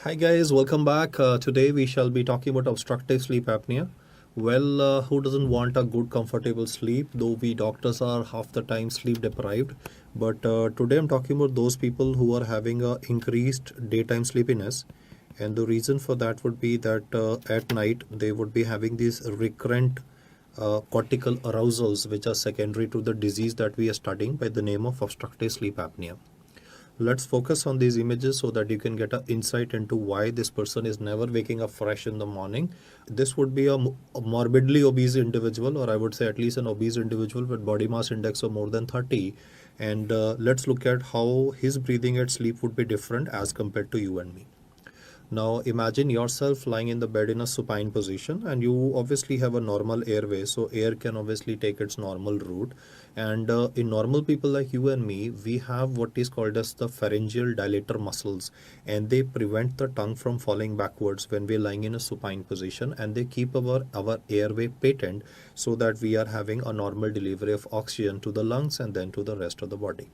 Hi guys, welcome back. Today we shall be talking about obstructive sleep apnea. Who doesn't want a good, comfortable sleep? Though we doctors are half the time sleep deprived. But today I'm talking about those people who are having a increased daytime sleepiness, and the reason for that would be that at night they would be having these recurrent cortical arousals, which are secondary to the disease that we are studying by the name of obstructive sleep apnea. Let's focus on these images so that you can get an insight into why this person is never waking up fresh in the morning. This would be a morbidly obese individual, or I would say at least an obese individual with body mass index of more than 30. And let's look at how his breathing at sleep would be different as compared to you and me. Now imagine yourself lying in the bed in a supine position, and you obviously have a normal airway, so air can obviously take its normal route. And in normal people like you and me, we have what is called as the pharyngeal dilator muscles, and they prevent the tongue from falling backwards when we're lying in a supine position, and they keep our airway patent so that we are having a normal delivery of oxygen to the lungs and then to the rest of the body.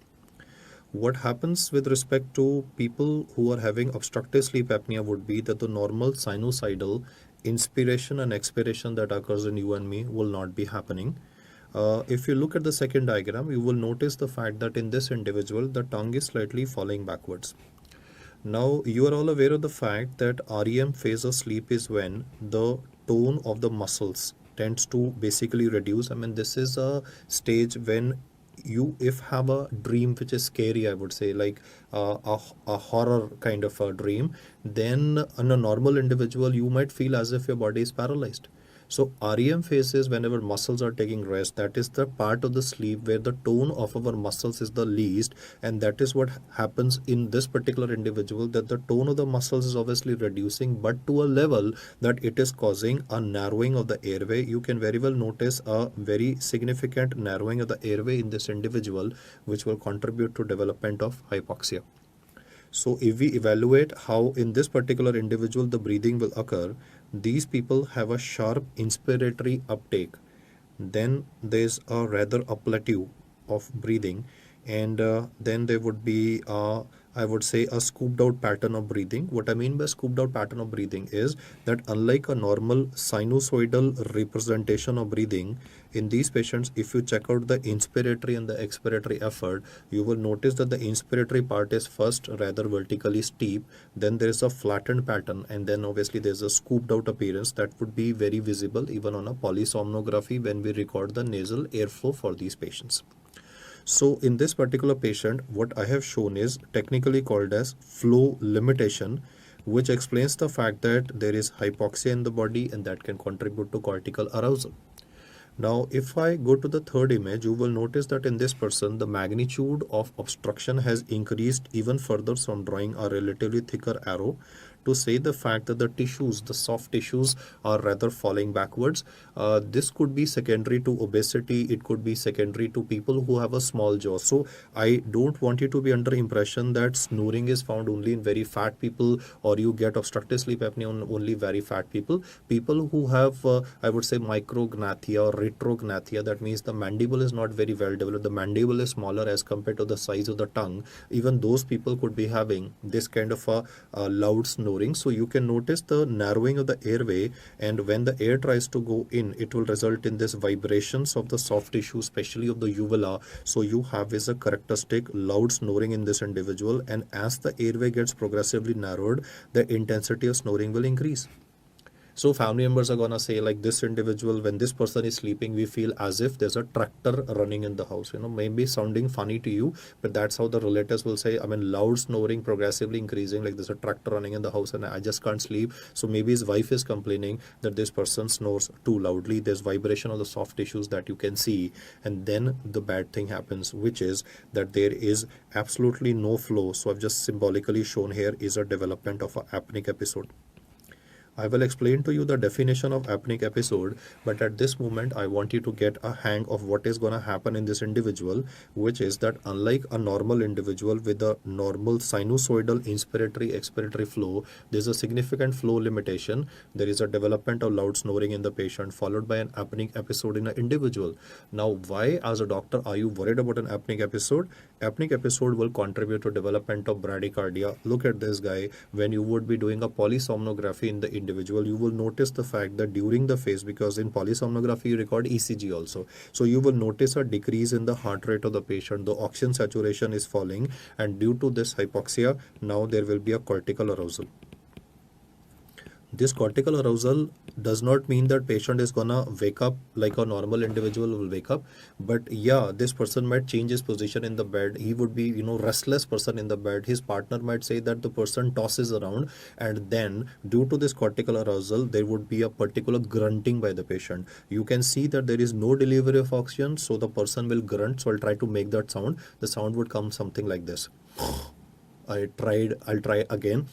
What happens with respect to people who are having obstructive sleep apnea would be that the normal sinusoidal inspiration and expiration that occurs in you and me will not be happening. If you look at the second diagram, you will notice the fact that in this individual, the tongue is slightly falling backwards. Now, you are all aware of the fact that REM phase of sleep is when the tone of the muscles tends to basically reduce. I mean, this is a stage when you if have a dream which is scary, I would say, like a horror kind of a dream, then in a normal individual you might feel as if your body is paralyzed. So REM phase is whenever muscles are taking rest. That is the part of the sleep where the tone of our muscles is the least, and that is what happens in this particular individual, that the tone of the muscles is obviously reducing, but to a level that it is causing a narrowing of the airway. You can very well notice a very significant narrowing of the airway in this individual, which will contribute to development of hypoxia. So if we evaluate how in this particular individual the breathing will occur, these people have a sharp inspiratory uptake. Then there's a rather a plateau of breathing, and then there would be I would say a scooped out pattern of breathing. What I mean by scooped out pattern of breathing is that unlike a normal sinusoidal representation of breathing, in these patients, if you check out the inspiratory and the expiratory effort, you will notice that the inspiratory part is first rather vertically steep, then there is a flattened pattern, and then obviously there's a scooped out appearance that would be very visible even on a polysomnography when we record the nasal airflow for these patients. So in this particular patient, what I have shown is technically called as flow limitation, which explains the fact that there is hypoxia in the body and that can contribute to cortical arousal. Now, if I go to the third image, you will notice that in this person, the magnitude of obstruction has increased even further. So I'm drawing a relatively thicker arrow to say the fact that the tissues, the soft tissues, are rather falling backwards. This could be secondary to obesity. It could be secondary to people who have a small jaw. So I don't want you to be under impression that snoring is found only in very fat people, or you get obstructive sleep apnea on only very fat people. People who have, I would say, micrognathia or retrognathia, that means the mandible is not very well developed. The mandible is smaller as compared to the size of the tongue. Even those people could be having this kind of a loud snoring. So you can notice the narrowing of the airway, and when the air tries to go in, it will result in this vibrations of the soft tissue, especially of the uvula. So you have is a characteristic loud snoring in this individual, and as the airway gets progressively narrowed, the intensity of snoring will increase. So family members are gonna say, like, this individual, when this person is sleeping, we feel as if there's a tractor running in the house. Maybe sounding funny to you, but that's how the relatives will say. I mean, loud snoring progressively increasing, like there's a tractor running in the house and I just can't sleep. So maybe his wife is complaining that this person snores too loudly. There's vibration of the soft tissues that you can see, and then the bad thing happens, which is that there is absolutely no flow. So I've just symbolically shown here is a development of an apneic episode. I will explain to you the definition of apneic episode, but at this moment, I want you to get a hang of what is going to happen in this individual, which is that unlike a normal individual with a normal sinusoidal inspiratory expiratory flow, there's a significant flow limitation. There is a development of loud snoring in the patient, followed by an apneic episode in an individual. Now, why, as a doctor, are you worried about an apneic episode? Apneic episode will contribute to development of bradycardia. Look at this guy. When you would be doing a polysomnography in the individual, you will notice the fact that during the phase, because in polysomnography you record ECG also, so you will notice a decrease in the heart rate of the patient. The oxygen saturation is falling, and due to this hypoxia, now there will be a cortical arousal. This cortical arousal does not mean that patient is gonna wake up like a normal individual will wake up, but yeah, this person might change his position in the bed. He would be, restless person in the bed. His partner might say that the person tosses around, and then due to this cortical arousal, there would be a particular grunting by the patient. You can see that there is no delivery of oxygen, so the person will grunt. So I'll try to make that sound. The sound would come something like this. I'll try again.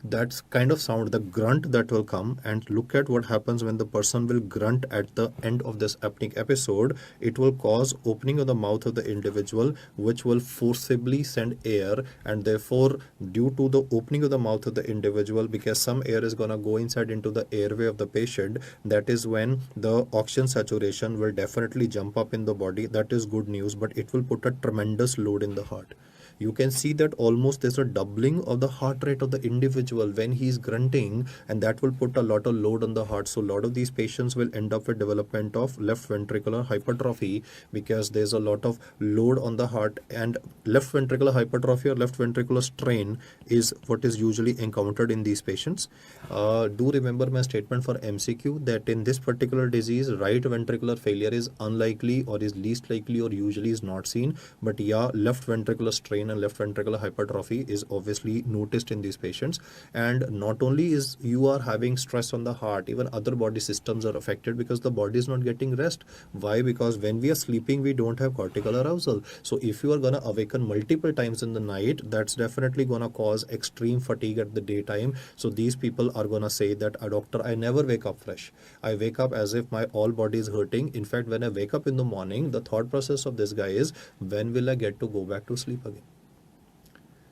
That's kind of sound, the grunt that will come. And look at what happens when the person will grunt at the end of this apneic episode. It will cause opening of the mouth of the individual, which will forcibly send air, and therefore due to the opening of the mouth of the individual, because some air is going to go inside into the airway of the patient, that is when the oxygen saturation will definitely jump up in the body. That is good news, but it will put a tremendous load in the heart. You can see that almost there's a doubling of the heart rate of the individual when he's grunting, and that will put a lot of load on the heart. So a lot of these patients will end up with development of left ventricular hypertrophy, because there's a lot of load on the heart, and left ventricular hypertrophy or left ventricular strain is what is usually encountered in these patients. Do remember my statement for MCQ that in this particular disease, right ventricular failure is unlikely or is least likely or usually is not seen, but yeah, left ventricular strain and left ventricular hypertrophy is obviously noticed in these patients. And not only is you are having stress on the heart, even other body systems are affected because the body is not getting rest. Why? Because when we are sleeping, we don't have cortical arousal. So if you are going to awaken multiple times in the night, that's definitely going to cause extreme fatigue at the daytime. So these people are going to say that, doctor, I never wake up fresh. I wake up as if my all body is hurting. In fact, when I wake up in the morning, the thought process of this guy is, when will I get to go back to sleep again?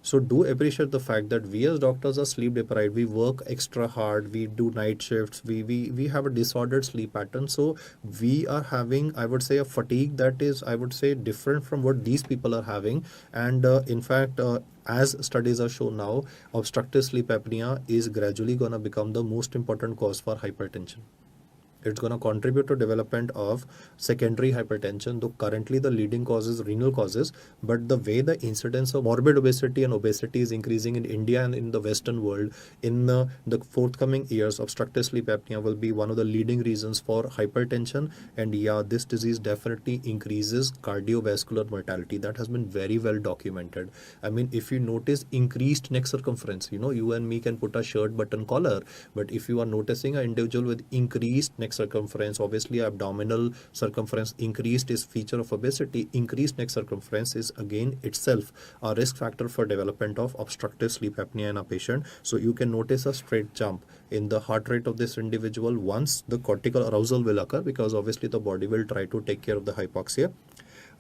So do appreciate the fact that we as doctors are sleep deprived. We work extra hard. We do night shifts. We have a disordered sleep pattern. So we are having, I would say, a fatigue that is, I would say, different from what these people are having. And in fact, as studies have shown now, obstructive sleep apnea is gradually going to become the most important cause for hypertension. It's going to contribute to development of secondary hypertension, though currently the leading cause is renal causes. But the way the incidence of morbid obesity and obesity is increasing in India and in the Western world, in the forthcoming years, obstructive sleep apnea will be one of the leading reasons for hypertension. And yeah, this disease definitely increases cardiovascular mortality. That has been very well documented. I mean, if you notice increased neck circumference, you and me can put a shirt button collar, but if you are noticing an individual with increased neck circumference, obviously abdominal circumference increased is feature of obesity. Increased neck circumference is again itself a risk factor for development of obstructive sleep apnea in a patient. So you can notice a straight jump in the heart rate of this individual once the cortical arousal will occur, because obviously the body will try to take care of the hypoxia.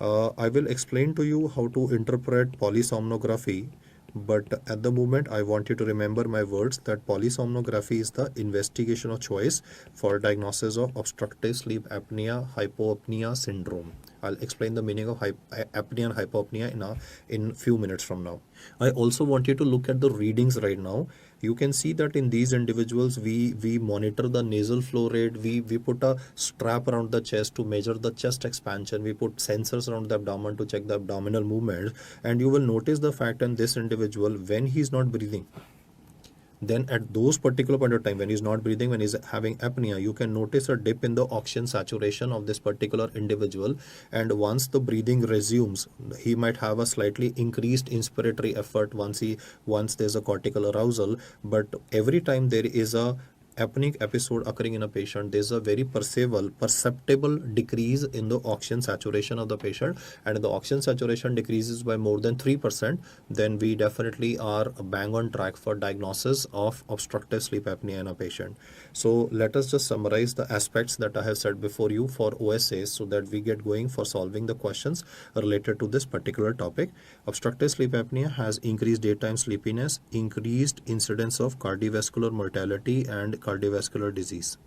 I will explain to you how to interpret polysomnography. But at the moment, I want you to remember my words that polysomnography is the investigation of choice for diagnosis of obstructive sleep apnea hypopnea syndrome. I'll explain the meaning of apnea and hypopnea in few minutes from now. I also want you to look at the readings right now. You can see that in these individuals, we monitor the nasal flow rate. We put a strap around the chest to measure the chest expansion. We put sensors around the abdomen to check the abdominal movements. And you will notice the fact in this individual, when he's not breathing, then at those particular point of time, when he's not breathing, when he's having apnea, you can notice a dip in the oxygen saturation of this particular individual. And once the breathing resumes, he might have a slightly increased inspiratory effort once there's a cortical arousal. But every time there is a apneic episode occurring in a patient, there's a very perceptible decrease in the oxygen saturation of the patient, and if the oxygen saturation decreases by more than 3%, then we definitely are bang on track for diagnosis of obstructive sleep apnea in a patient. So let us just summarize the aspects that I have said before you for OSAs so that we get going for solving the questions related to this particular topic. Obstructive sleep apnea has increased daytime sleepiness, increased incidence of cardiovascular mortality and cardiovascular disease.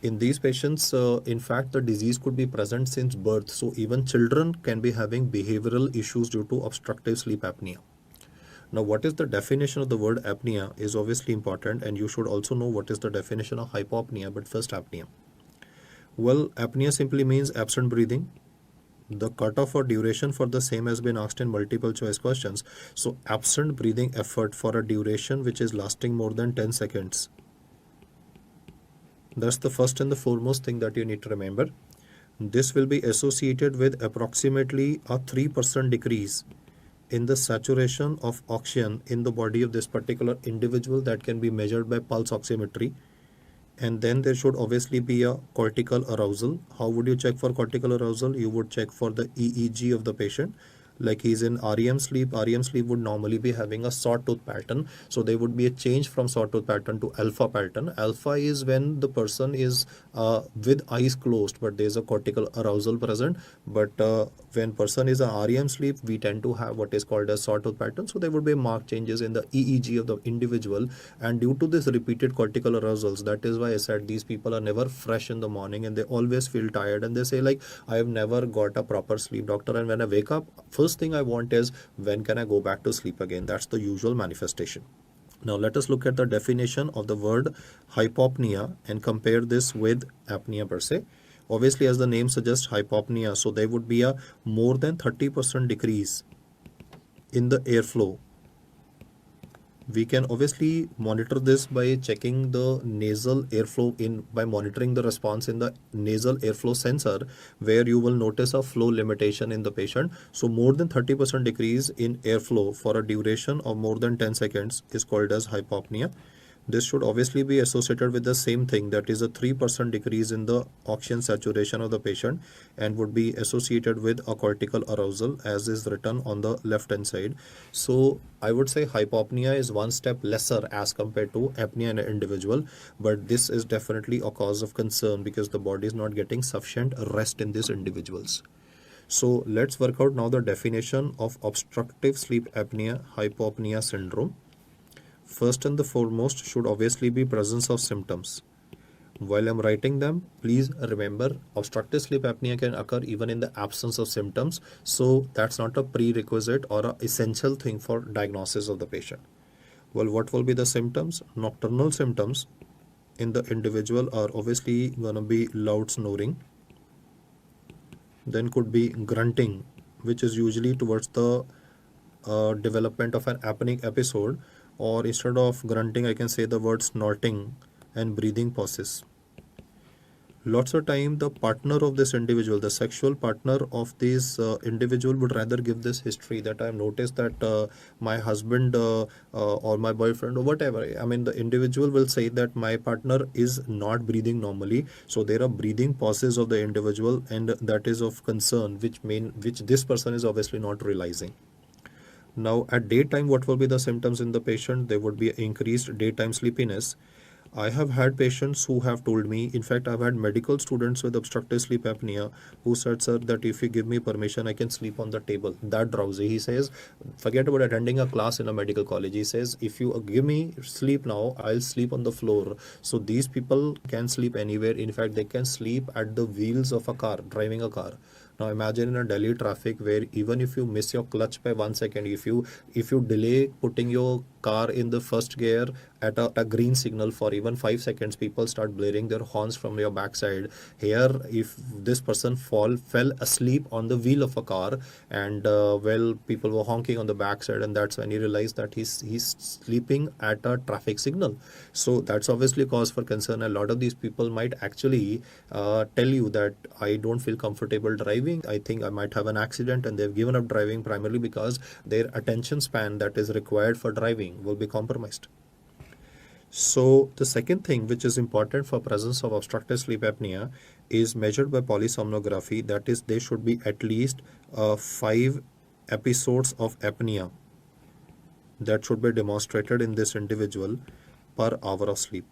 In these patients, in fact, the disease could be present since birth. So even children can be having behavioral issues due to obstructive sleep apnea. Now, what is the definition of the word apnea is obviously important, and you should also know what is the definition of hypopnea, but first apnea. Well, apnea simply means absent breathing. The cutoff or duration for the same has been asked in multiple choice questions. So absent breathing effort for a duration which is lasting more than 10 seconds. That's the first and the foremost thing that you need to remember. This will be associated with approximately a 3% decrease in the saturation of oxygen in the body of this particular individual that can be measured by pulse oximetry. And then there should obviously be a cortical arousal. How would you check for cortical arousal? You would check for the EEG of the patient. Like he's in REM sleep. REM sleep would normally be having a sawtooth pattern. So there would be a change from sawtooth pattern to alpha pattern. Alpha is when the person is with eyes closed, but there's a cortical arousal present. But when person is a REM sleep, we tend to have what is called a sawtooth pattern. So there would be marked changes in the EEG of the individual. And due to this repeated cortical arousals, that is why I said these people are never fresh in the morning and they always feel tired. And they say like, I have never got a proper sleep, doctor. And when I wake up, first thing I want is when can I go back to sleep again? That's the usual manifestation. Now let us look at the definition of the word hypopnea and compare this with apnea per se. Obviously, as the name suggests, hypopnea, so there would be a more than 30% decrease in the airflow. We can obviously monitor this by checking the nasal airflow by monitoring the response in the nasal airflow sensor, where you will notice a flow limitation in the patient. So more than 30% decrease in airflow for a duration of more than 10 seconds is called as hypopnea. This should obviously be associated with the same thing, that is a 3% decrease in the oxygen saturation of the patient, and would be associated with a cortical arousal as is written on the left hand side. So I would say hypopnea is one step lesser as compared to apnea in an individual, but this is definitely a cause of concern because the body is not getting sufficient rest in these individuals. So let's work out now the definition of obstructive sleep apnea hypopnea syndrome. First and the foremost should obviously be presence of symptoms. While I'm writing them, please remember obstructive sleep apnea can occur even in the absence of symptoms. So that's not a prerequisite or an essential thing for diagnosis of the patient. Well, what will be the symptoms? Nocturnal symptoms in the individual are obviously going to be loud snoring. Then could be grunting, which is usually towards the development of an apneic episode. Or instead of grunting, I can say the word snorting and breathing pauses. Lots of time the partner of this individual, the sexual partner of this individual would rather give this history that I have noticed that my husband or my boyfriend or whatever, I mean the individual will say that my partner is not breathing normally. So there are breathing pauses of the individual, and that is of concern, which this person is obviously not realizing. Now at daytime, what will be the symptoms in the patient? There would be increased daytime sleepiness. I have had patients who have told me, in fact, I've had medical students with obstructive sleep apnea who said, sir, that if you give me permission, I can sleep on the table. That drowsy. He says, forget about attending a class in a medical college. He says, if you give me sleep now, I'll sleep on the floor. So these people can sleep anywhere. In fact, they can sleep at the wheels of a car, driving a car. Now imagine in a Delhi traffic where even if you miss your clutch by 1 second, if you delay putting your car in the first gear at a green signal for even 5 seconds, people start blaring their horns from your backside. Here, if this person fell asleep on the wheel of a car, and people were honking on the backside, and that's when he realized that he's sleeping at a traffic signal. So that's obviously cause for concern. A lot of these people might actually tell you that I don't feel comfortable driving. I think I might have an accident, and they've given up driving primarily because their attention span that is required for driving will be compromised. So the second thing which is important for presence of obstructive sleep apnea is measured by polysomnography. That is, there should be at least 5 episodes of apnea that should be demonstrated in this individual per hour of sleep.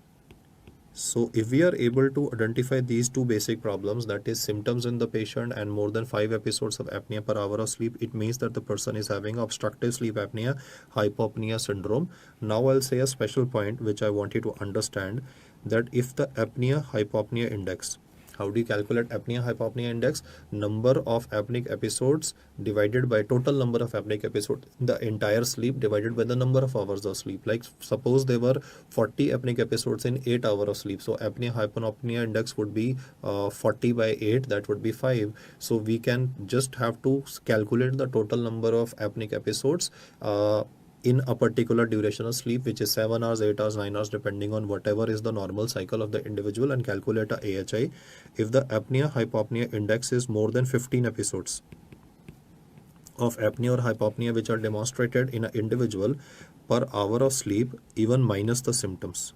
So if we are able to identify these two basic problems, that is symptoms in the patient and more than 5 episodes of apnea per hour of sleep, it means that the person is having obstructive sleep apnea hypopnea syndrome. Now I'll say a special point which I want you to understand, that if the apnea hypopnea index, how do you calculate apnea hypopnea index? Number of apneic episodes divided by total number of apneic episodes, the entire sleep divided by the number of hours of sleep. Like suppose there were 40 apneic episodes in 8 hours of sleep. So apnea hypopnea index would be 40 by 8, that would be 5. So we can just have to calculate the total number of apneic episodes in a particular duration of sleep, which is 7 hours, 8 hours, 9 hours, depending on whatever is the normal cycle of the individual, and calculate a AHI. If the apnea hypopnea index is more than 15 episodes of apnea or hypopnea which are demonstrated in an individual per hour of sleep, even minus the symptoms.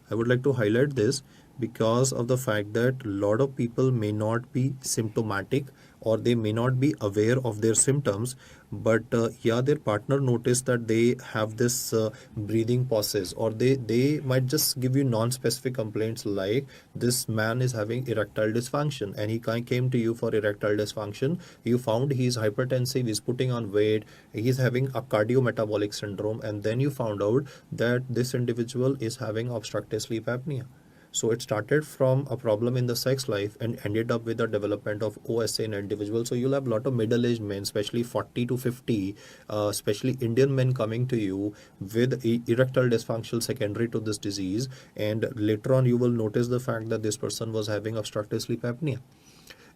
I would like to highlight this because of the fact that a lot of people may not be symptomatic or they may not be aware of their symptoms, but yeah, their partner noticed that they have this breathing pauses, or they might just give you non-specific complaints like this man is having erectile dysfunction, and he came to you for erectile dysfunction. You found he's hypertensive, he's putting on weight, he's having a cardiometabolic syndrome, and then you found out that this individual is having obstructive sleep apnea. So it started from a problem in the sex life and ended up with the development of OSA in individuals. So you'll have a lot of middle-aged men, especially 40 to 50, especially Indian men coming to you with erectile dysfunction secondary to this disease. And later on, you will notice the fact that this person was having obstructive sleep apnea.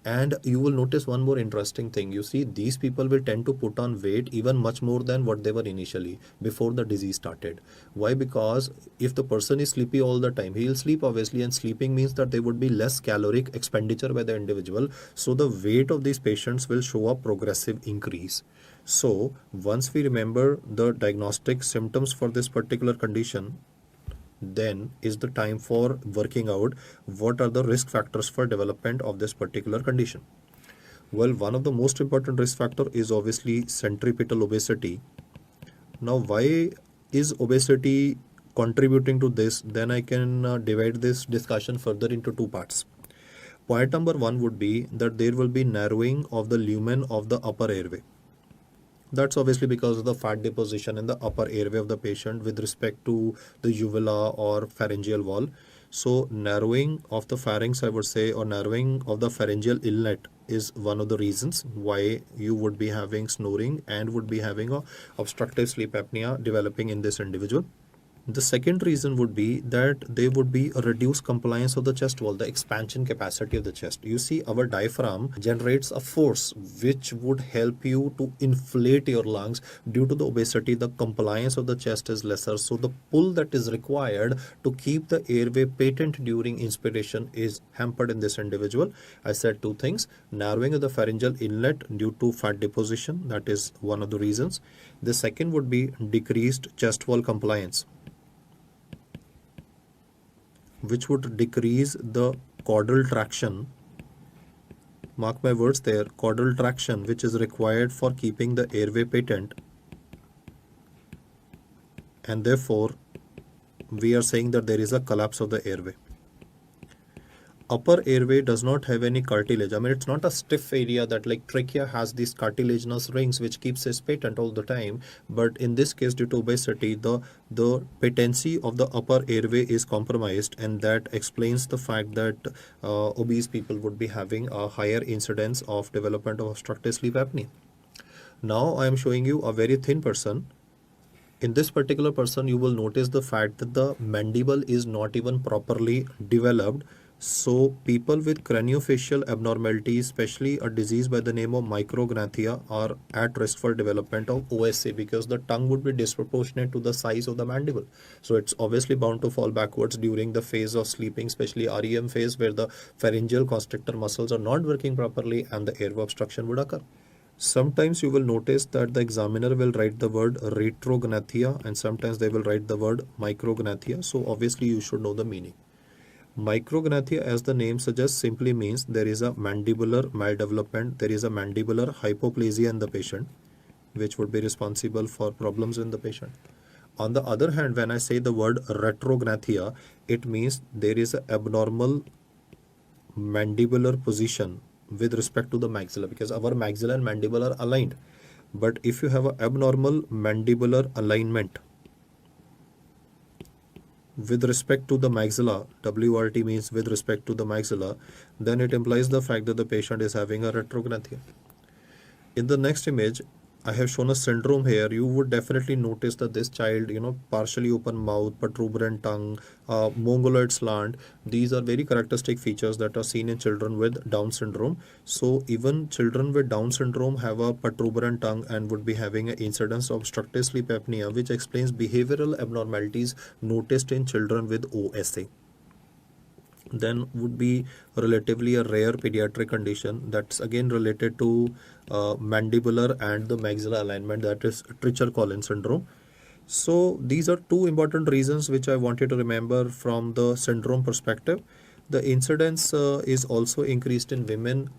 And you will notice one more interesting thing. You see, these people will tend to put on weight even much more than what they were initially before the disease started. Why? Because if the person is sleepy all the time, he'll sleep obviously, and sleeping means that there would be less caloric expenditure by the individual. So the weight of these patients will show a progressive increase. So once we remember the diagnostic symptoms for this particular condition, then is the time for working out what are the risk factors for development of this particular condition. Well, one of the most important risk factor is obviously centripetal obesity. Now, why is obesity contributing to this? Then I can divide this discussion further into two parts. Point number one would be that there will be narrowing of the lumen of the upper airway. That's obviously because of the fat deposition in the upper airway of the patient with respect to the uvula or pharyngeal wall. So narrowing of the pharynx, I would say, or narrowing of the pharyngeal inlet is one of the reasons why you would be having snoring and would be having a obstructive sleep apnea developing in this individual. The second reason would be that there would be a reduced compliance of the chest wall, the expansion capacity of the chest. You see, our diaphragm generates a force which would help you to inflate your lungs. Due to the obesity, the compliance of the chest is lesser. So the pull that is required to keep the airway patent during inspiration is hampered in this individual. I said two things: narrowing of the pharyngeal inlet due to fat deposition, that is one of the reasons. The second would be decreased chest wall compliance, which would decrease the caudal traction. Mark my words there, caudal traction, which is required for keeping the airway patent. And therefore, we are saying that there is a collapse of the airway. Upper airway does not have any cartilage. I mean, it's not a stiff area that like trachea has these cartilaginous rings which keeps it patent all the time. But in this case, due to obesity, the patency of the upper airway is compromised, and that explains the fact that obese people would be having a higher incidence of development of obstructive sleep apnea. Now I am showing you a very thin person. In this particular person, you will notice the fact that the mandible is not even properly developed. So people with craniofacial abnormalities, especially a disease by the name of micrognathia, are at risk for development of OSA because the tongue would be disproportionate to the size of the mandible. So it's obviously bound to fall backwards during the phase of sleeping, especially REM phase, where the pharyngeal constrictor muscles are not working properly and the airway obstruction would occur. Sometimes you will notice that the examiner will write the word retrognathia and sometimes they will write the word micrognathia. So obviously you should know the meaning. Micrognathia, as the name suggests, simply means there is a mandibular maldevelopment, there is a mandibular hypoplasia in the patient, which would be responsible for problems in the patient. On the other hand, when I say the word retrognathia, it means there is an abnormal mandibular position with respect to the maxilla, because our maxilla and mandible are aligned. But if you have an abnormal mandibular alignment with respect to the maxilla, WRT means with respect to the maxilla, then it implies the fact that the patient is having a retrognathia. In the next image, I have shown a syndrome here. You would definitely notice that this child, partially open mouth, protuberant tongue, mongoloid slant. These are very characteristic features that are seen in children with Down syndrome. So even children with Down syndrome have a protuberant tongue and would be having an incidence of obstructive sleep apnea, which explains behavioral abnormalities noticed in children with OSA. Then would be relatively a rare pediatric condition that's again related to mandibular and the maxilla alignment, that is Treacher-Collins syndrome. So these are two important reasons which I want you to remember from the syndrome perspective. The incidence is also increased in women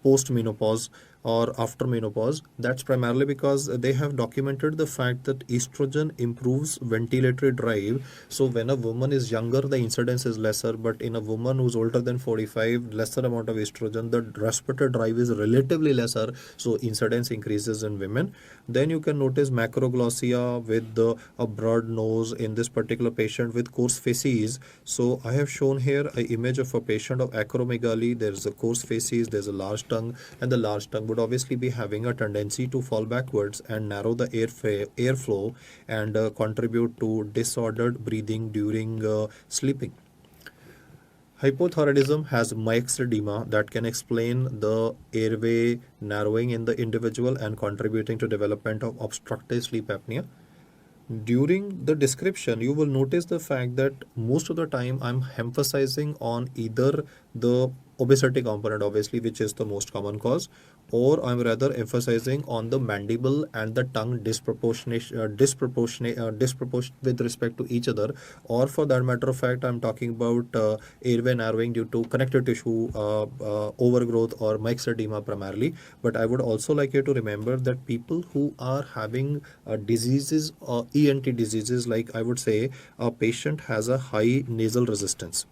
post menopause or after menopause. That's primarily because they have documented the fact that estrogen improves ventilatory drive. So when a woman is younger, the incidence is lesser, but in a woman who's older than 45, lesser amount of estrogen, the respiratory drive is relatively lesser, so incidence increases in women. Then you can notice macroglossia with a broad nose in this particular patient with coarse facies. So I have shown here an image of a patient of acromegaly. There's a coarse facies, there's a large tongue, and the large tongue would obviously be having a tendency to fall backwards and narrow the airflow and contribute to disordered breathing during sleeping. Hypothyroidism has myxedema that can explain the airway narrowing in the individual and contributing to development of obstructive sleep apnea. During the description, you will notice the fact that most of the time I'm emphasizing on either the obesity component, obviously, which is the most common cause, or I'm rather emphasizing on the mandible and the tongue disproportionate with respect to each other, or for that matter of fact, I'm talking about airway narrowing due to connective tissue overgrowth or myxedema primarily. But I would also like you to remember that people who are having diseases, ENT diseases, like I would say a patient has a high nasal resistance.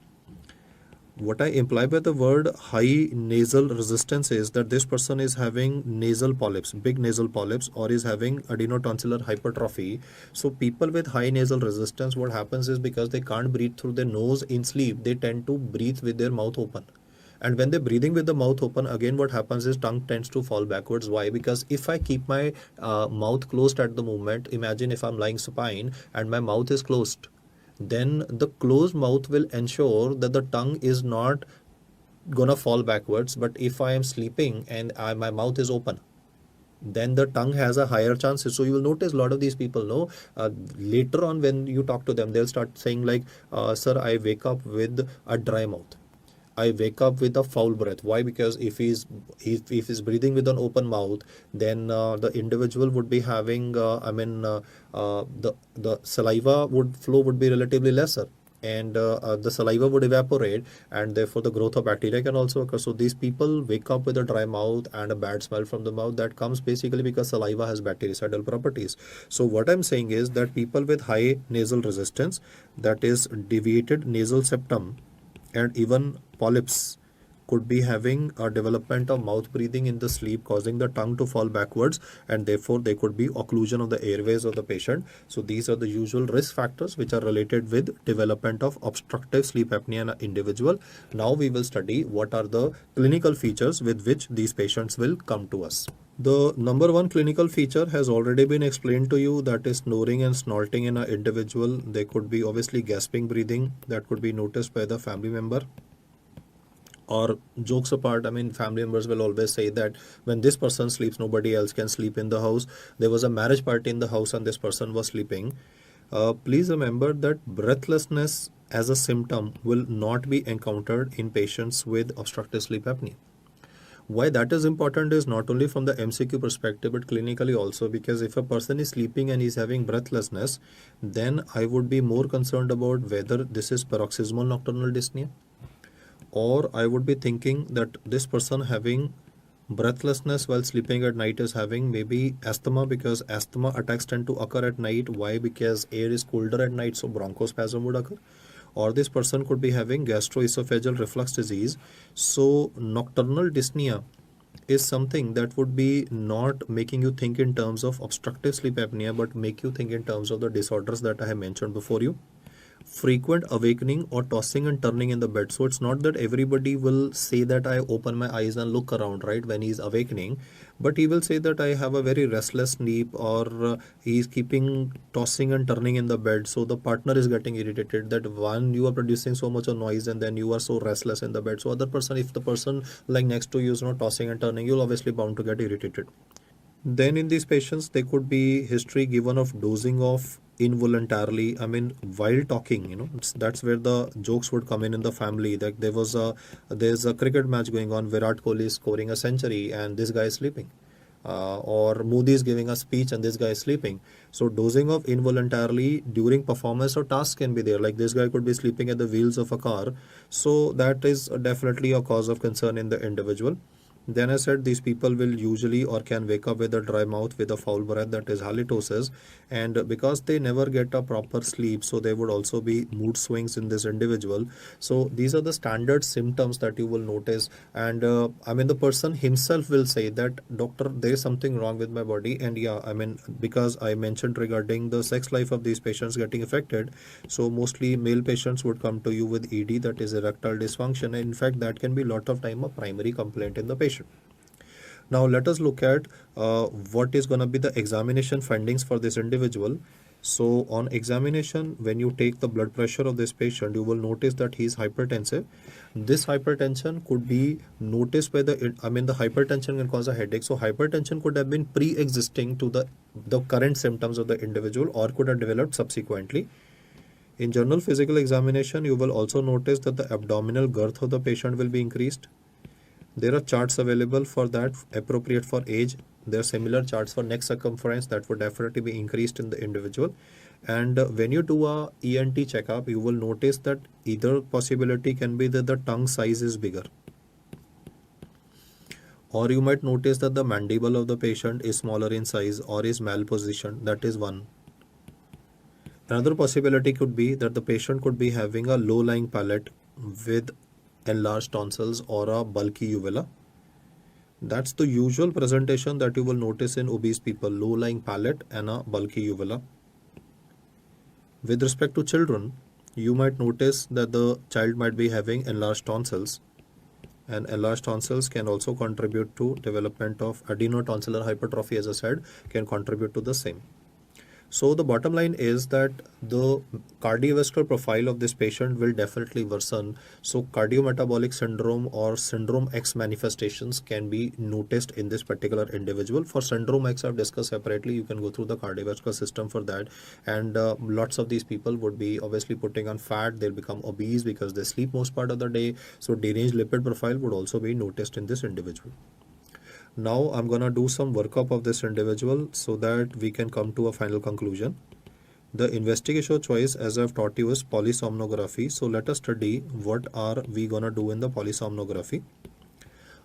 What I imply by the word high nasal resistance is that this person is having nasal polyps, big nasal polyps, or is having adenotonsillar hypertrophy. So people with high nasal resistance, what happens is because they can't breathe through their nose in sleep, they tend to breathe with their mouth open. And when they're breathing with the mouth open, again what happens is tongue tends to fall backwards. Why? Because if I keep my mouth closed at the moment, imagine if I'm lying supine and my mouth is closed, then the closed mouth will ensure that the tongue is not gonna fall backwards. But if I am sleeping and my mouth is open, then the tongue has a higher chance. So you will notice a lot of these people know later on when you talk to them, they'll start saying like, sir, I wake up with a dry mouth. I wake up with a foul breath. Why? Because if he's breathing with an open mouth, then the individual would be having the saliva would be relatively lesser, and the saliva would evaporate, and therefore the growth of bacteria can also occur. So these people wake up with a dry mouth and a bad smell from the mouth. That comes basically because saliva has bactericidal properties. So what I'm saying is that people with high nasal resistance, that is deviated nasal septum, and even polyps, could be having a development of mouth breathing in the sleep, causing the tongue to fall backwards, and therefore there could be occlusion of the airways of the patient. So these are the usual risk factors which are related with development of obstructive sleep apnea in an individual. Now we will study what are the clinical features with which these patients will come to us. The number one clinical feature has already been explained to you, that is snoring and snorting in an individual. There could be obviously gasping breathing that could be noticed by the family member. Or jokes apart, I mean, family members will always say that when this person sleeps, nobody else can sleep in the house. There was a marriage party in the house and this person was sleeping. Please remember that breathlessness as a symptom will not be encountered in patients with obstructive sleep apnea. Why that is important is not only from the MCQ perspective but clinically also, because if a person is sleeping and is having breathlessness, then I would be more concerned about whether this is paroxysmal nocturnal dyspnea, or I would be thinking that this person having breathlessness while sleeping at night is having maybe asthma, because asthma attacks tend to occur at night. Why? Because air is colder at night, so bronchospasm would occur. Or this person could be having gastroesophageal reflux disease. So nocturnal dyspnea is something that would be not making you think in terms of obstructive sleep apnea, but make you think in terms of the disorders that I have mentioned before you. Frequent awakening or tossing and turning in the bed. So it's not that everybody will say that I open my eyes and look around, right, when he's awakening, but he will say that I have a very restless sleep, or he's keeping tossing and turning in the bed. So the partner is getting irritated that one, you are producing so much of noise and then you are so restless in the bed. So other person, if the person like next to you is not tossing and turning, you'll obviously bound to get irritated. Then in these patients, there could be history given of dozing off involuntarily. I mean, while talking, that's where the jokes would come in the family. Like there's a cricket match going on. Virat Kohli is scoring a century, and this guy is sleeping. Or Modi is giving a speech and this guy is sleeping. So dozing off involuntarily during performance or task can be there. Like this guy could be sleeping at the wheels of a car. So that is definitely a cause of concern in the individual. Then I said these people will usually or can wake up with a dry mouth, with a foul breath, that is halitosis. And because they never get a proper sleep, so there would also be mood swings in this individual. So these are the standard symptoms that you will notice. And I mean, the person himself will say that, doctor, there is something wrong with my body. And yeah, I mean, because I mentioned regarding the sex life of these patients getting affected, so mostly male patients would come to you with ED, that is erectile dysfunction. And in fact, that can be a lot of time a primary complaint in the patient. Now let us look at what is going to be the examination findings for this individual. So on examination, when you take the blood pressure of this patient, you will notice that he is hypertensive. This hypertension could be noticed by the hypertension can cause a headache. So hypertension could have been pre-existing to the current symptoms of the individual, or could have developed subsequently. In general physical examination, you will also notice that the abdominal girth of the patient will be increased. There are charts available for that, appropriate for age. There are similar charts for neck circumference that would definitely be increased in the individual. And when you do a ENT checkup, you will notice that either possibility can be that the tongue size is bigger, or you might notice that the mandible of the patient is smaller in size or is malpositioned. That is one. Another possibility could be that the patient could be having a low-lying palate with enlarged tonsils or a bulky uvula. That's the usual presentation that you will notice in obese people: low-lying palate and a bulky uvula. With respect to children, you might notice that the child might be having enlarged tonsils, and enlarged tonsils can also contribute to development of adenotonsillar hypertrophy, as I said, can contribute to the same. So the bottom line is that the cardiovascular profile of this patient will definitely worsen. So cardiometabolic syndrome or syndrome X manifestations can be noticed in this particular individual. For syndrome X, I've discussed separately. You can go through the cardiovascular system for that. And lots of these people would be obviously putting on fat. They'll become obese because they sleep most part of the day. So deranged lipid profile would also be noticed in this individual. Now I'm gonna do some workup of this individual so that we can come to a final conclusion. The investigation choice, as I've taught you, is polysomnography. So let us study what are we gonna do in the polysomnography.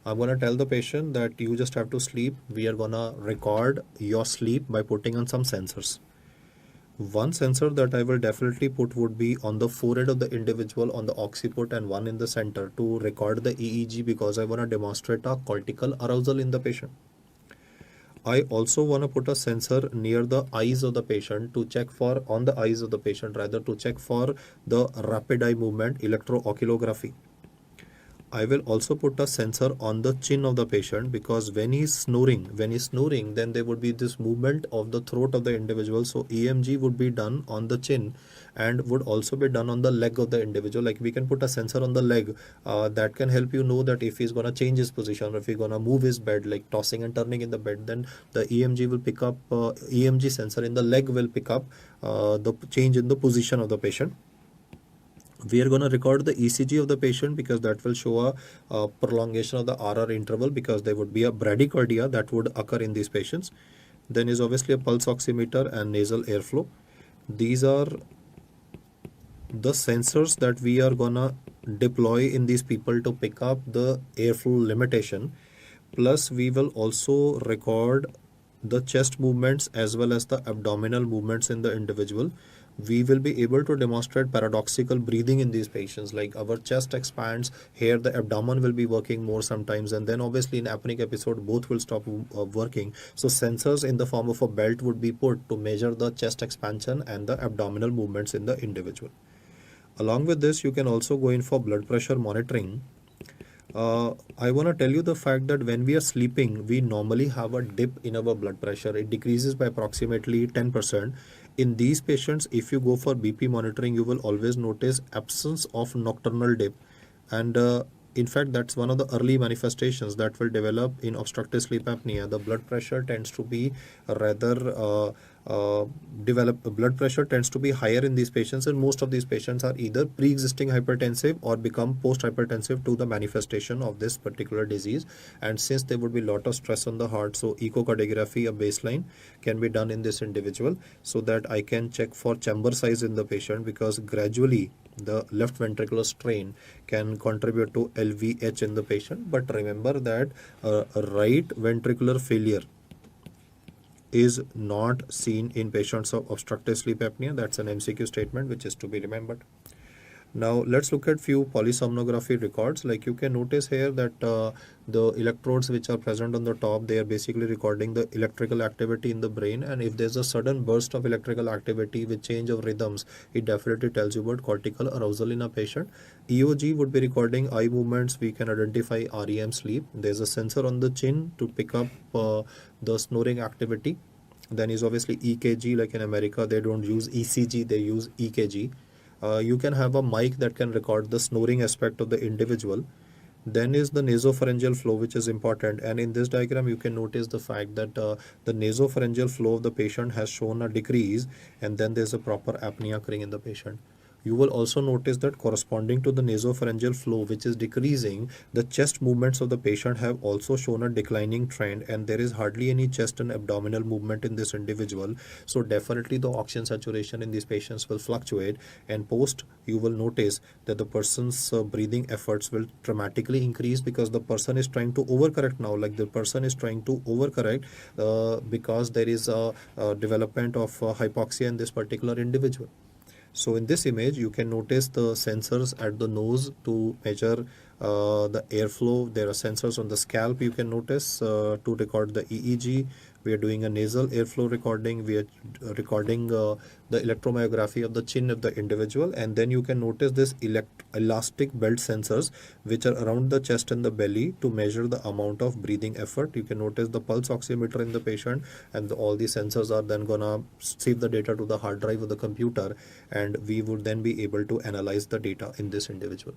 I'm gonna tell the patient that you just have to sleep. We are gonna record your sleep by putting on some sensors. One sensor that I will definitely put would be on the forehead of the individual on the occiput, and one in the center to record the EEG, because I want to demonstrate a cortical arousal in the patient. I also want to put a sensor near the eyes of the patient to check for, on the eyes of the patient rather, to check for the rapid eye movement, electrooculography. I will also put a sensor on the chin of the patient, because when he's snoring, then there would be this movement of the throat of the individual. So EMG would be done on the chin and would also be done on the leg of the individual. Like we can put a sensor on the leg that can help you know that if he's going to change his position, or if he's going to move his bed, like tossing and turning in the bed, then the EMG will pick up, EMG sensor in the leg will pick up the change in the position of the patient. We are going to record the ECG of the patient because that will show a prolongation of the RR interval, because there would be a bradycardia that would occur in these patients. Then is obviously a pulse oximeter and nasal airflow. These are the sensors that we are gonna deploy in these people to pick up the airflow limitation. Plus we will also record the chest movements as well as the abdominal movements in the individual. We will be able to demonstrate paradoxical breathing in these patients, like our chest expands, here the abdomen will be working more sometimes, and then obviously in apneic episode both will stop working. So sensors in the form of a belt would be put to measure the chest expansion and the abdominal movements in the individual. Along with this, you can also go in for blood pressure monitoring. I want to tell you the fact that when we are sleeping, we normally have a dip in our blood pressure. It decreases by approximately 10%. In these patients, if you go for BP monitoring, you will always notice absence of nocturnal dip. And in fact, that's one of the early manifestations that will develop in obstructive sleep apnea. The blood pressure tends to be rather blood pressure tends to be higher in these patients, and most of these patients are either pre-existing hypertensive or become post-hypertensive to the manifestation of this particular disease. And since there would be a lot of stress on the heart, so echocardiography, a baseline, can be done in this individual so that I can check for chamber size in the patient, because gradually the left ventricular strain can contribute to LVH in the patient. But remember that right ventricular failure is not seen in patients of obstructive sleep apnea. That's an MCQ statement which is to be remembered. Now let's look at few polysomnography records. Like you can notice here that the electrodes which are present on the top, they are basically recording the electrical activity in the brain, and if there's a sudden burst of electrical activity with change of rhythms, it definitely tells you about cortical arousal in a patient. EOG would be recording eye movements. We can identify REM sleep. There's a sensor on the chin to pick up the snoring activity. Then is obviously EKG. Like in America, they don't use ECG, they use EKG. You can have a mic that can record the snoring aspect of the individual. Then is the nasopharyngeal flow, which is important. And in this diagram, you can notice the fact that the nasopharyngeal flow of the patient has shown a decrease, and then there's a proper apnea occurring in the patient. You will also notice that corresponding to the nasopharyngeal flow, which is decreasing, the chest movements of the patient have also shown a declining trend, and there is hardly any chest and abdominal movement in this individual. So definitely the oxygen saturation in these patients will fluctuate, and post you will notice that the person's breathing efforts will dramatically increase, because the person is trying to overcorrect now. Like the person is trying to overcorrect because there is a development of hypoxia in this particular individual. So in this image, you can notice the sensors at the nose to measure the airflow. There are sensors on the scalp, you can notice, to record the EEG. We are doing a nasal airflow recording. We are recording the electromyography of the chin of the individual. And then you can notice this elastic belt sensors which are around the chest and the belly to measure the amount of breathing effort. You can notice the pulse oximeter in the patient, and all these sensors are then gonna save the data to the hard drive of the computer, and we would then be able to analyze the data in this individual.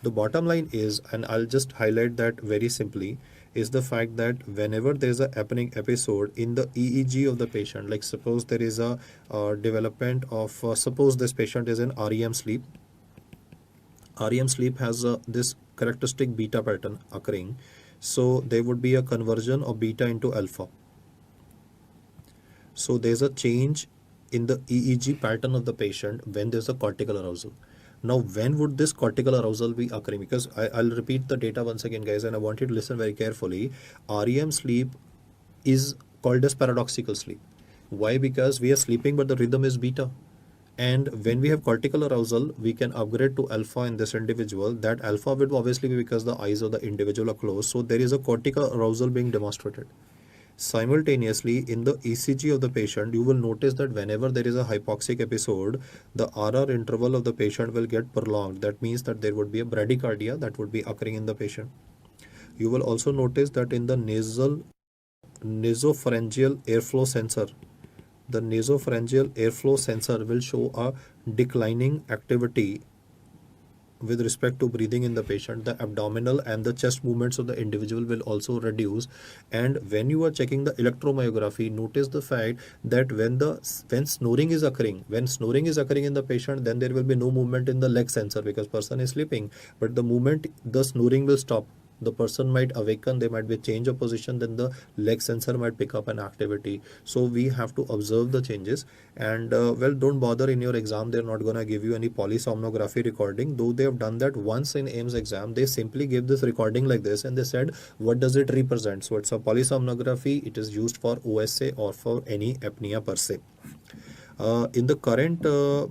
The bottom line is, and I'll just highlight that very simply, is the fact that whenever there is a happening episode in the EEG of the patient, like suppose there is a development of, suppose this patient is in REM sleep. REM sleep has this characteristic beta pattern occurring. So there would be a conversion of beta into alpha. So there's a change in the EEG pattern of the patient when there's a cortical arousal. Now, when would this cortical arousal be occurring? Because I'll repeat the data once again, guys, and I want you to listen very carefully. REM sleep is called as paradoxical sleep. Why? Because we are sleeping, but the rhythm is beta. And when we have cortical arousal, we can upgrade to alpha in this individual. That alpha will obviously be because the eyes of the individual are closed. So there is a cortical arousal being demonstrated. Simultaneously, in the ECG of the patient, you will notice that whenever there is a hypoxic episode, the RR interval of the patient will get prolonged. That means that there would be a bradycardia that would be occurring in the patient. You will also notice that in the nasopharyngeal airflow sensor, the nasopharyngeal airflow sensor will show a declining activity with respect to breathing in the patient, the abdominal and the chest movements of the individual will also reduce. And when you are checking the electromyography, notice the fact that when snoring is occurring, in the patient, then there will be no movement in the leg sensor because person is sleeping. But the moment the snoring will stop, the person might awaken, there might be a change of position, then the leg sensor might pick up an activity. So we have to observe the changes. And well, don't bother, in your exam they're not going to give you any polysomnography recording, though they have done that once in AIMS exam. They simply gave this recording like this and they said what does it represent. So it's a polysomnography, it is used for OSA or for any apnea per se. In the current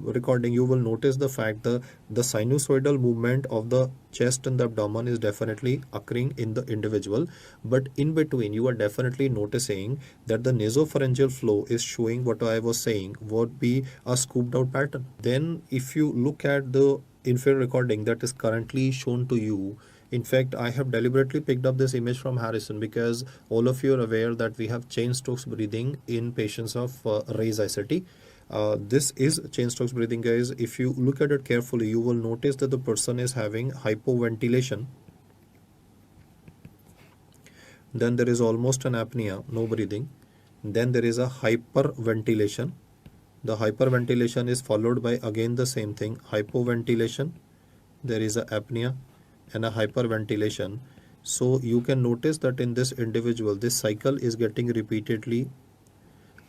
recording, you will notice the fact the sinusoidal movement of the chest and the abdomen is definitely occurring in the individual, but in between you are definitely noticing that the nasopharyngeal flow is showing what I was saying would be a scooped out pattern. Then if you look at the infrared recording that is currently shown to you, in fact, I have deliberately picked up this image from Harrison because all of you are aware that we have Cheyne-Stokes breathing in patients of raised ICT. This is Cheyne-Stokes breathing, guys. If you look at it carefully, you will notice that the person is having hypoventilation. Then there is almost an apnea, no breathing. Then there is a hyperventilation. The hyperventilation is followed by again the same thing, hypoventilation. There is a apnea and a hyperventilation. So you can notice that in this individual, this cycle is getting repeatedly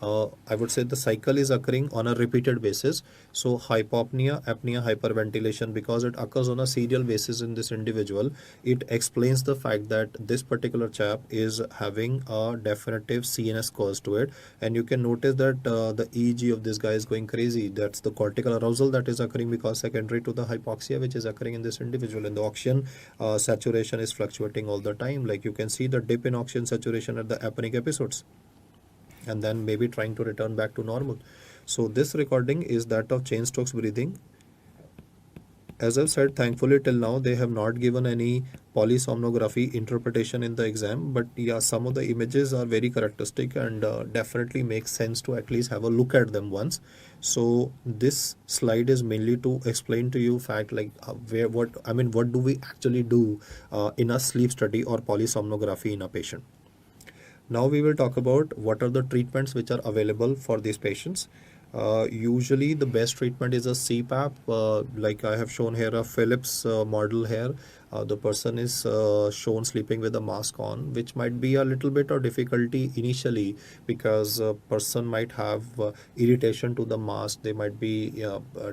I would say the cycle is occurring on a repeated basis. So hypopnea, apnea, hyperventilation, because it occurs on a serial basis in this individual, it explains the fact that this particular chap is having a definitive CNS cause to it. And you can notice that the EEG of this guy is going crazy. That's the cortical arousal that is occurring because secondary to the hypoxia which is occurring in this individual. And the oxygen saturation is fluctuating all the time. Like you can see the dip in oxygen saturation at the apneic episodes, and then maybe trying to return back to normal. So this recording is that of Cheyne-Stokes breathing. As I've said, thankfully till now they have not given any polysomnography interpretation in the exam, but yeah, some of the images are very characteristic and definitely makes sense to at least have a look at them once. So this slide is mainly to explain to you fact like what do we actually do in a sleep study or polysomnography in a patient. Now we will talk about what are the treatments which are available for these patients. Usually the best treatment is a CPAP, like I have shown here a Philips model here. The person is shown sleeping with a mask on, which might be a little bit of difficulty initially because a person might have irritation to the mask. They might be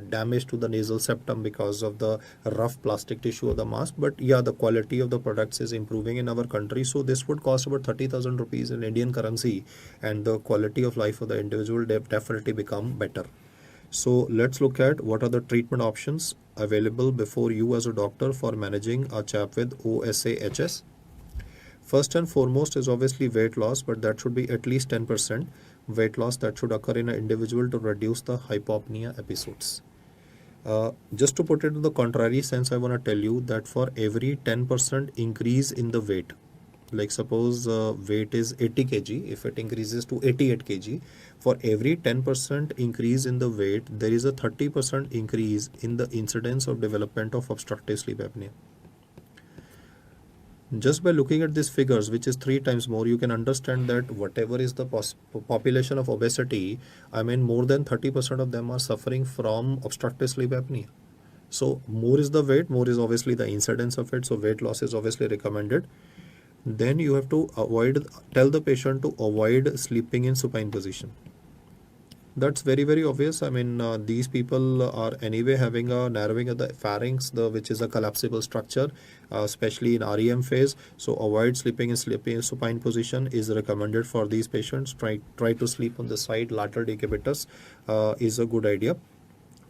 damage to the nasal septum because of the rough plastic tissue of the mask. But yeah, the quality of the products is improving in our country. So this would cost about 30,000 rupees in Indian currency, and the quality of life of the individual definitely become better. So let's look at what are the treatment options available before you as a doctor for managing a chap with OSA-HS. First and foremost is obviously weight loss, but that should be at least 10% weight loss that should occur in an individual to reduce the hypopnea episodes. Just to put it in the contrary sense, I want to tell you that for every 10% increase in the weight, like suppose weight is 80 kg, if it increases to 88 kg, for every 10% increase in the weight, there is a 30% increase in the incidence of development of obstructive sleep apnea. Just by looking at these figures, which is 3 times more, you can understand that whatever is the population of obesity, more than 30% of them are suffering from obstructive sleep apnea. So more is the weight, more is obviously the incidence of it. So weight loss is obviously recommended. Then you have to tell the patient to avoid sleeping in supine position. That's very, very obvious. These people are anyway having a narrowing of the pharynx, which is a collapsible structure, especially in REM phase. So avoid sleeping in supine position is recommended for these patients. Try to sleep on the side. Lateral decubitus is a good idea.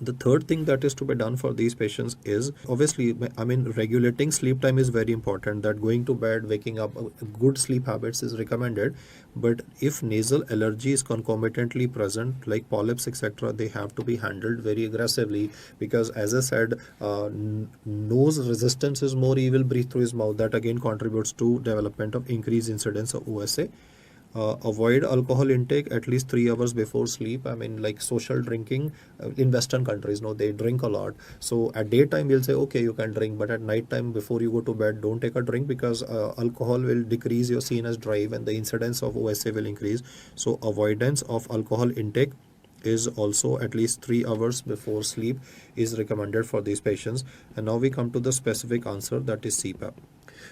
The third thing that is to be done for these patients is obviously, regulating sleep time is very important. That going to bed, waking up, good sleep habits is recommended. But if nasal allergy is concomitantly present, like polyps, etc., they have to be handled very aggressively because, as I said, nose resistance is more. He will breathe through his mouth. That again contributes to development of increased incidence of OSA. Avoid alcohol intake at least 3 hours before sleep. I mean, like social drinking in Western countries, no, they drink a lot. So at daytime, we'll say, okay, you can drink, but at night time, before you go to bed, don't take a drink because alcohol will decrease your CNS drive and the incidence of OSA will increase. So avoidance of alcohol intake is also at least 3 hours before sleep is recommended for these patients. And now we come to the specific answer, that is CPAP.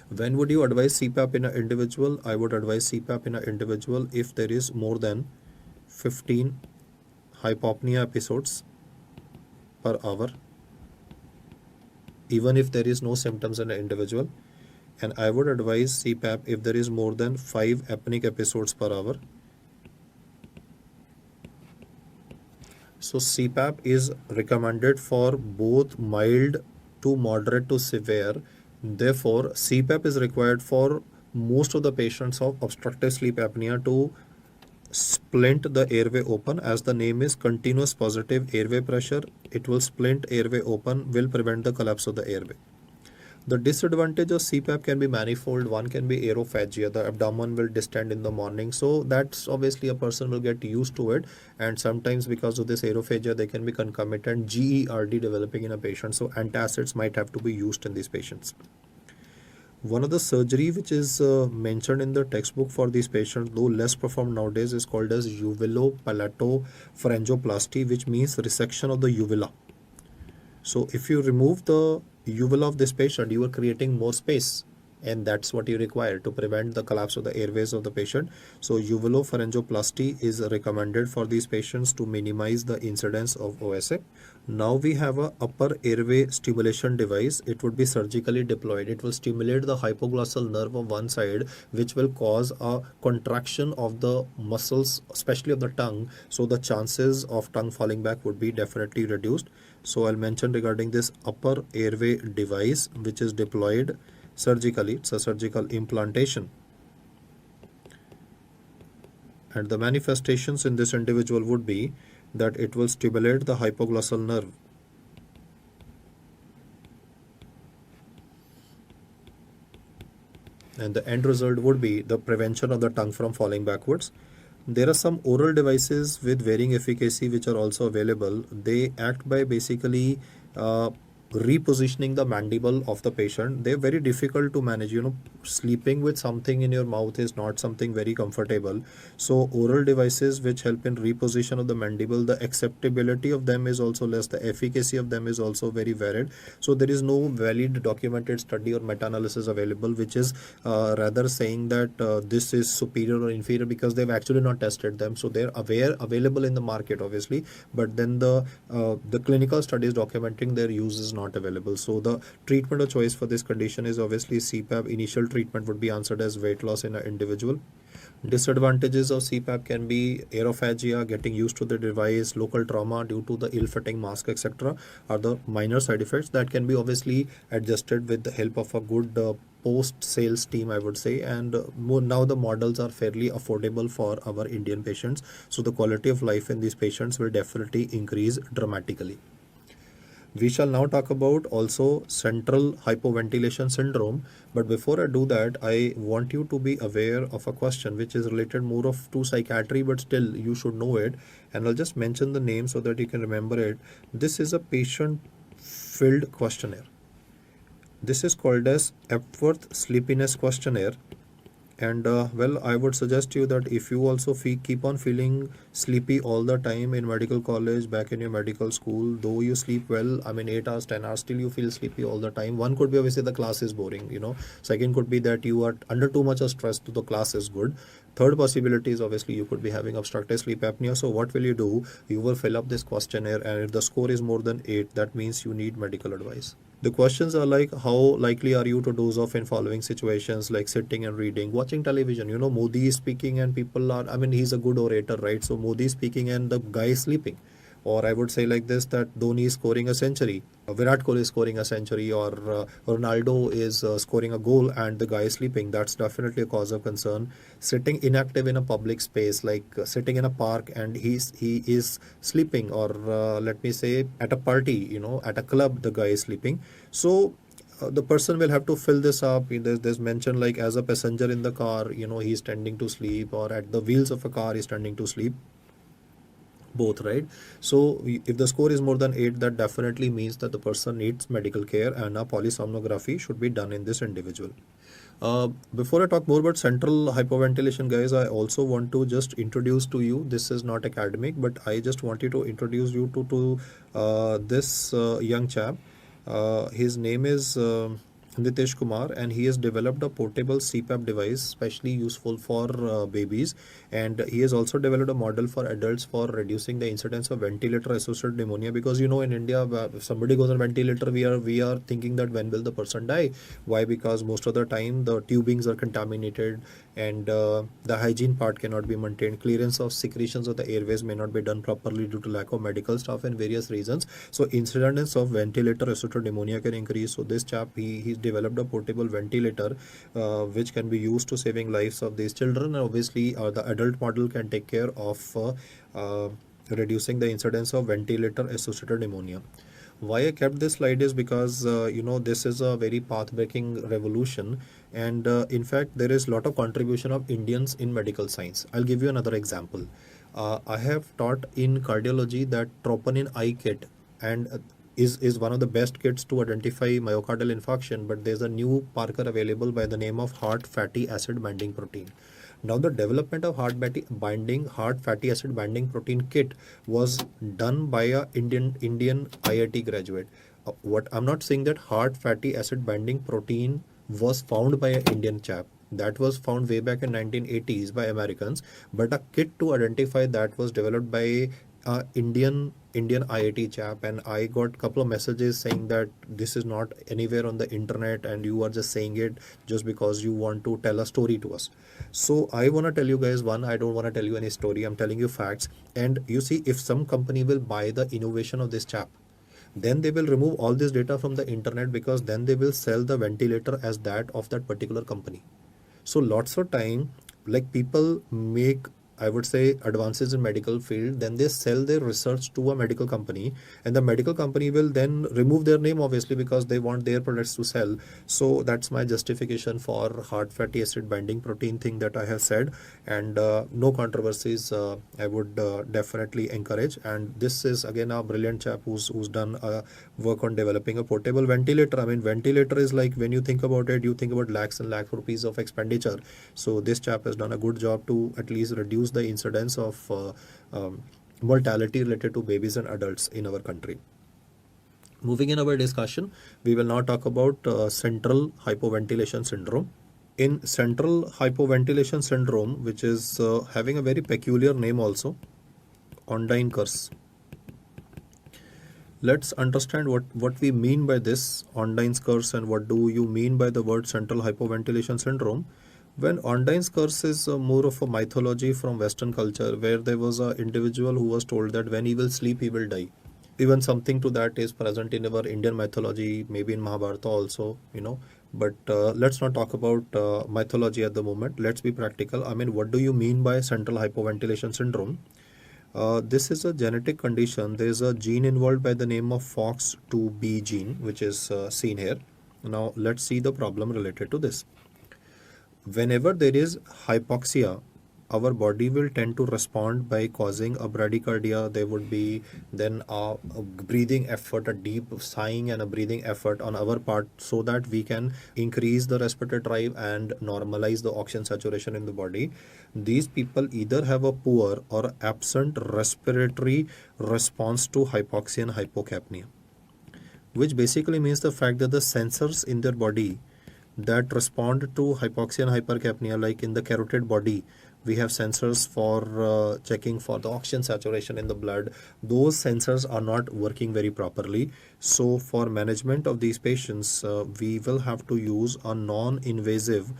When would you advise CPAP in an individual? I would advise CPAP in an individual if there is more than 15 hypopnea episodes per hour, even if there is no symptoms in an individual. And I would advise CPAP if there is more than 5 apneic episodes per hour. So CPAP is recommended for both mild to moderate to severe. Therefore, CPAP is required for most of the patients of obstructive sleep apnea to splint the airway open. As the name is continuous positive airway pressure, it will splint airway open, will prevent the collapse of the airway. The disadvantage of CPAP can be manifold. One can be aerophagia. The abdomen will distend in the morning. So that's obviously a person will get used to it. And sometimes because of this aerophagia, they can be concomitant GERD developing in a patient. So antacids might have to be used in these patients. One of the surgery which is mentioned in the textbook for these patients, though less performed nowadays, is called as uvulopalatopharyngoplasty, which means resection of the uvula. So if you remove the uvula of this patient, you are creating more space, and that's what you require to prevent the collapse of the airways of the patient. So uvuloparyngoplasty is recommended for these patients to minimize the incidence of OSA. Now we have a upper airway stimulation device. It would be surgically deployed. It will stimulate the hypoglossal nerve of one side, which will cause a contraction of the muscles, especially of the tongue. So the chances of tongue falling back would be definitely reduced. So I'll mention regarding this upper airway device, which is deployed surgically. It's a surgical implantation. And the manifestations in this individual would be that it will stimulate the hypoglossal nerve. And the end result would be the prevention of the tongue from falling backwards. There are some oral devices with varying efficacy which are also available. They act by basically repositioning the mandible of the patient. They're very difficult to manage. Sleeping with something in your mouth is not something very comfortable. So oral devices which help in reposition of the mandible, the acceptability of them is also less. The efficacy of them is also very varied. So there is no valid documented study or meta-analysis available which is rather saying that this is superior or inferior, because they've actually not tested them. So they're available in the market obviously, but then the clinical studies documenting their use is not available. So the treatment of choice for this condition is obviously CPAP. Initial treatment would be answered as weight loss in an individual. Disadvantages of CPAP can be aerophagia, getting used to the device, local trauma due to the ill-fitting mask, etc. are the minor side effects that can be obviously adjusted with the help of a good post-sales team, I would say. And now the models are fairly affordable for our Indian patients. So the quality of life in these patients will definitely increase dramatically. We shall now talk about also central hypoventilation syndrome. But before I do that, I want you to be aware of a question which is related more to psychiatry, but still you should know it. And I'll just mention the name so that you can remember it. This is a patient-filled questionnaire. This is called as Epworth Sleepiness Questionnaire. And I would suggest you that if you also keep on feeling sleepy all the time in medical college, back in your medical school, though you sleep well, 8 hours, 10 hours, still you feel sleepy all the time. One could be obviously the class is boring, Second could be that you are under too much of stress to the class is good. Third possibility is obviously you could be having obstructive sleep apnea. So what will you do? You will fill up this questionnaire, and if the score is more than 8, that means you need medical advice. The questions are like, how likely are you to doze off in following situations, like sitting and reading, watching television? Modi is speaking and people are, he's a good orator, right? So Modi is speaking and the guy is sleeping. Or I would say like this, that Dhoni is scoring a century, Virat Kohli is scoring a century, or Ronaldo is scoring a goal and the guy is sleeping. That's definitely a cause of concern. Sitting inactive in a public space, like sitting in a park and he is sleeping, or let me say at a party, at a club, the guy is sleeping. So the person will have to fill this up. There's mentioned like as a passenger in the car, he's tending to sleep, or at the wheels of a car he's tending to sleep, both, right? So if the score is more than 8, that definitely means that the person needs medical care, and a polysomnography should be done in this individual. Before I talk more about central hypoventilation, guys, I also want to just introduce to you, this is not academic, but I just wanted to introduce you to this young chap. His name is Nitesh Kumar, and he has developed a portable CPAP device specially useful for babies, and he has also developed a model for adults for reducing the incidence of ventilator associated pneumonia. Because in India, if somebody goes on ventilator, we are thinking that when will the person die. Why? Because most of the time the tubings are contaminated, and the hygiene part cannot be maintained. Clearance of secretions of the airways may not be done properly due to lack of medical staff and various reasons. So incidence of ventilator associated pneumonia can increase. So this chap, he's developed a portable ventilator which can be used to saving lives of these children. And obviously the adult model can take care of reducing the incidence of ventilator associated pneumonia. Why I kept this slide is because this is a very path-breaking revolution, and in fact there is a lot of contribution of Indians in medical science. I'll give you another example. I have taught in cardiology that troponin I kit and is one of the best kits to identify myocardial infarction, but there's a new marker available by the name of heart fatty acid binding protein. Now the development of heart fatty acid binding protein kit was done by a Indian IIT graduate. What I'm not saying that heart fatty acid binding protein was found by an Indian chap. That was found way back in 1980s by Americans, but a kit to identify that was developed by Indian IIT chap. And I got a couple of messages saying that this is not anywhere on the internet and you are just saying it just because you want to tell a story to us. So I want to tell you guys, one, I don't want to tell you any story, I'm telling you facts. And you see, if some company will buy the innovation of this chap, then they will remove all this data from the internet, because then they will sell the ventilator as that of that particular company. So lots of time, like people make, I would say, advances in medical field, then they sell their research to a medical company, and the medical company will then remove their name, obviously, because they want their products to sell. So that's my justification for heart fatty acid binding protein thing that I have said, and no controversies. I would definitely encourage. And this is again a brilliant chap who's done work on developing a portable ventilator. I mean, ventilator is like, when you think about it, you think about lakhs and lakhs rupees of expenditure. So this chap has done a good job to at least reduce the incidence of mortality related to babies and adults in our country. Moving in our discussion, we will now talk about central hypoventilation syndrome. In central hypoventilation syndrome, which is having a very peculiar name also, Ondine curse. Let's understand what we mean by this Ondine's curse, and what do you mean by the word central hypoventilation syndrome. When Ondine's curse is more of a mythology from Western culture, where there was an individual who was told that when he will sleep, he will die. Even something to that is present in our Indian mythology, maybe in Mahabharata also, But let's not talk about mythology at the moment. Let's be practical. I mean, what do you mean by central hypoventilation syndrome? This is a genetic condition. There is a gene involved by the name of FOX2B gene, which is seen here. Now, let's see the problem related to this. Whenever there is hypoxia, our body will tend to respond by causing a bradycardia. There would be then a breathing effort, a deep sighing and a breathing effort on our part, so that we can increase the respiratory drive and normalize the oxygen saturation in the body. These people either have a poor or absent respiratory response to hypoxia and hypocapnia, which basically means the fact that the sensors in their body that respond to hypoxia and hypercapnia, like in the carotid body, we have sensors for checking for the oxygen saturation in the blood. Those sensors are not working very properly. So for management of these patients, we will have to use a non-invasive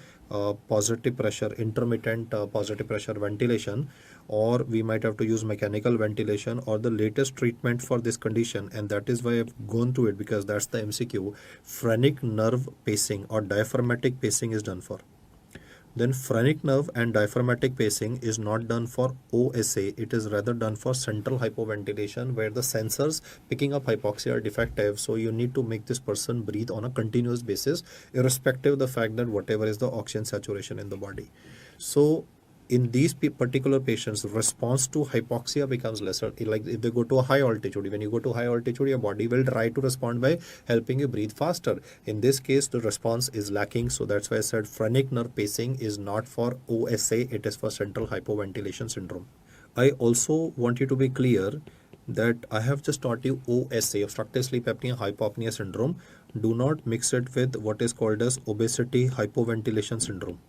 positive pressure, intermittent positive pressure ventilation, or we might have to use mechanical ventilation, or the latest treatment for this condition, and that is why I've gone to it, because that's the MCQ, phrenic nerve pacing or diaphragmatic pacing is done for. Then phrenic nerve and diaphragmatic pacing is not done for OSA. It is rather done for central hypoventilation, where the sensors picking up hypoxia are defective. So you need to make this person breathe on a continuous basis, irrespective of the fact that whatever is the oxygen saturation in the body. So in these particular patients, response to hypoxia becomes lesser. Like if they go to a high altitude, when you go to high altitude, your body will try to respond by helping you breathe faster. In this case, the response is lacking. So that's why I said phrenic nerve pacing is not for OSA, it is for central hypoventilation syndrome. I also want you to be clear that I have just taught you OSA, obstructive sleep apnea hypopnea syndrome. Do not mix it with what is called as obesity hypoventilation syndrome.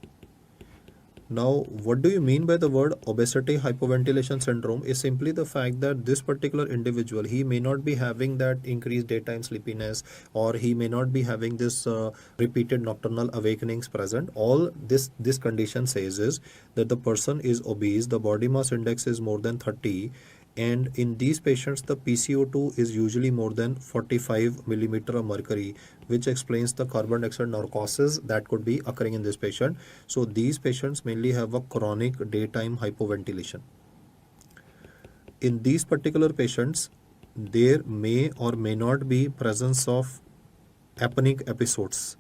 Now, what do you mean by the word obesity hypoventilation syndrome? Is simply the fact that this particular individual, he may not be having that increased daytime sleepiness, or he may not be having this repeated nocturnal awakenings present. All this condition says is that the person is obese, the body mass index is more than 30, and in these patients the PCO2 is usually more than 45 millimeter of mercury, which explains the carbon dioxide narcosis that could be occurring in this patient. So these patients mainly have a chronic daytime hypoventilation. In these particular patients, there may or may not be presence of apneic episodes.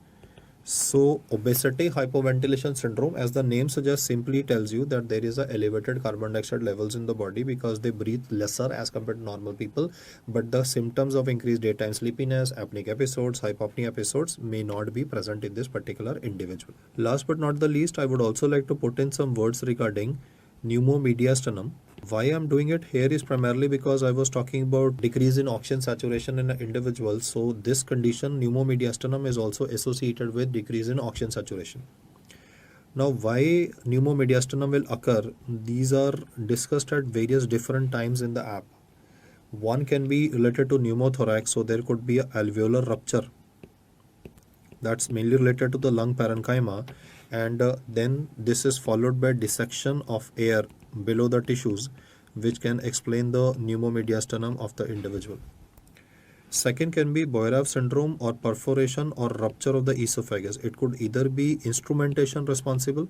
So obesity hypoventilation syndrome, as the name suggests, simply tells you that there is a elevated carbon dioxide levels in the body because they breathe lesser as compared to normal people, but the symptoms of increased daytime sleepiness, apneic episodes, hypopnea episodes may not be present in this particular individual. Last but not the least, I would also like to put in some words regarding pneumomediastinum. Why I'm doing it here is primarily because I was talking about decrease in oxygen saturation in an individual. So this condition, pneumomediastinum, is also associated with decrease in oxygen saturation. Now, why pneumomediastinum will occur? These are discussed at various different times in the app. One can be related to pneumothorax, so there could be an alveolar rupture. That's mainly related to the lung parenchyma, and then this is followed by dissection of air below the tissues, which can explain the pneumomediastinum of the individual. Second can be Boyrave syndrome or perforation or rupture of the esophagus. It could either be instrumentation responsible,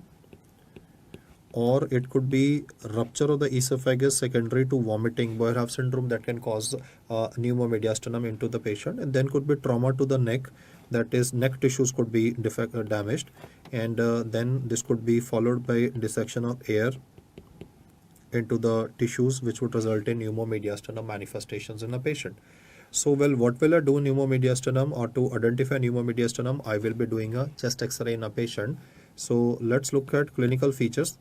or it could be rupture of the esophagus secondary to vomiting, Boyrave syndrome, that can cause pneumomediastinum into the patient. And then could be trauma to the neck, that is neck tissues could be damaged, and then this could be followed by dissection of air into the tissues, which would result in pneumomediastinum manifestations in a patient. So, well, what will I do in pneumomediastinum, or to identify pneumomediastinum, I will be doing a chest x-ray in a patient. So let's look at clinical features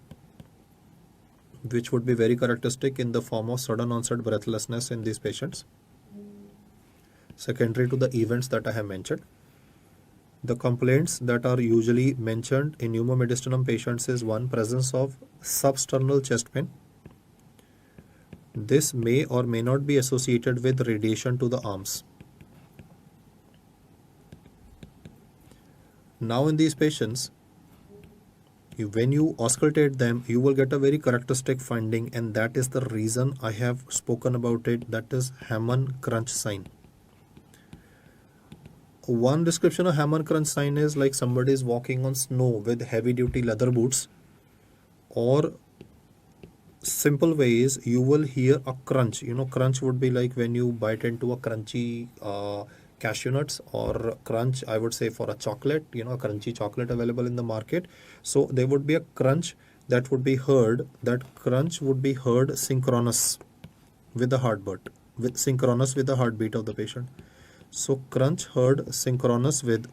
which would be very characteristic in the form of sudden onset breathlessness in these patients, secondary to the events that I have mentioned. The complaints that are usually mentioned in pneumomediastinum patients is one, presence of substernal chest pain. This may or may not be associated with radiation to the arms. Now in these patients, when you auscultate them, you will get a very characteristic finding, and that is the reason I have spoken about it, that is Hammond crunch sign. One description of Hammond crunch sign is like somebody is walking on snow with heavy duty leather boots, or simple way is you will hear a crunch. Crunch would be like when you bite into a crunchy cashew nuts, or crunch, I would say, for a chocolate, a crunchy chocolate available in the market. So there would be a crunch that would be heard. That crunch would be heard synchronous with the heartbeat, with the heartbeat of the patient. So crunch heard synchronous with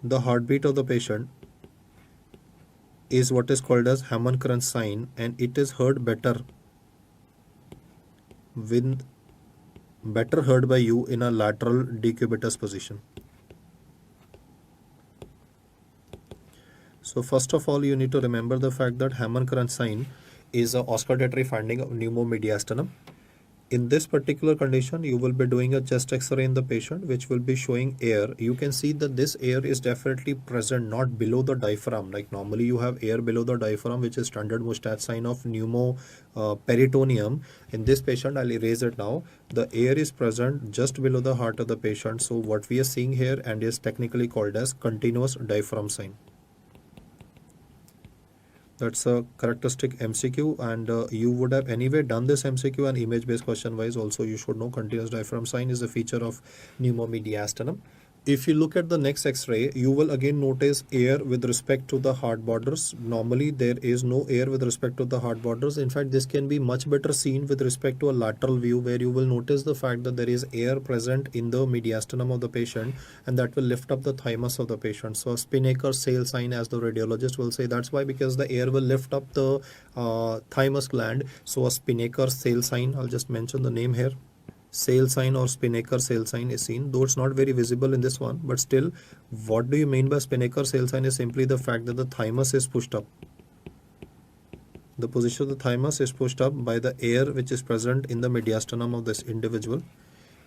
the heartbeat of the patient is what is called as Hammond crunch sign, and it is heard better heard by you in a lateral decubitus position. So first of all, you need to remember the fact that Hammond crunch sign is a auscultatory finding of pneumomediastinum, In this particular condition, you will be doing a chest x-ray in the patient, which will be showing air. You can see that this air is definitely present, not below the diaphragm. Like normally you have air below the diaphragm, which is standard Mustat sign of pneumoperitoneum. In this patient, I'll erase it now. The air is present just below the heart of the patient. So what we are seeing here and is technically called as continuous diaphragm sign. That's a characteristic MCQ, and you would have anyway done this MCQ and image-based question wise also. You should know continuous diaphragm sign is a feature of pneumomediastinum. If you look at the next X-ray, you will again notice air with respect to the heart borders. Normally there is no air with respect to the heart borders. In fact, this can be much better seen with respect to a lateral view, where you will notice the fact that there is air present in the mediastinum of the patient, and that will lift up the thymus of the patient. So a Spinnaker sail sign, as the radiologist will say. That's why, because the air will lift up the thymus gland. So a Spinnaker sail sign, I'll just mention the name here. Sail sign or Spinnaker sail sign is seen, though it's not very visible in this one, but still, what do you mean by Spinnaker sail sign is simply the fact that the thymus is pushed up. The position of the thymus is pushed up by the air which is present in the mediastinum of this individual.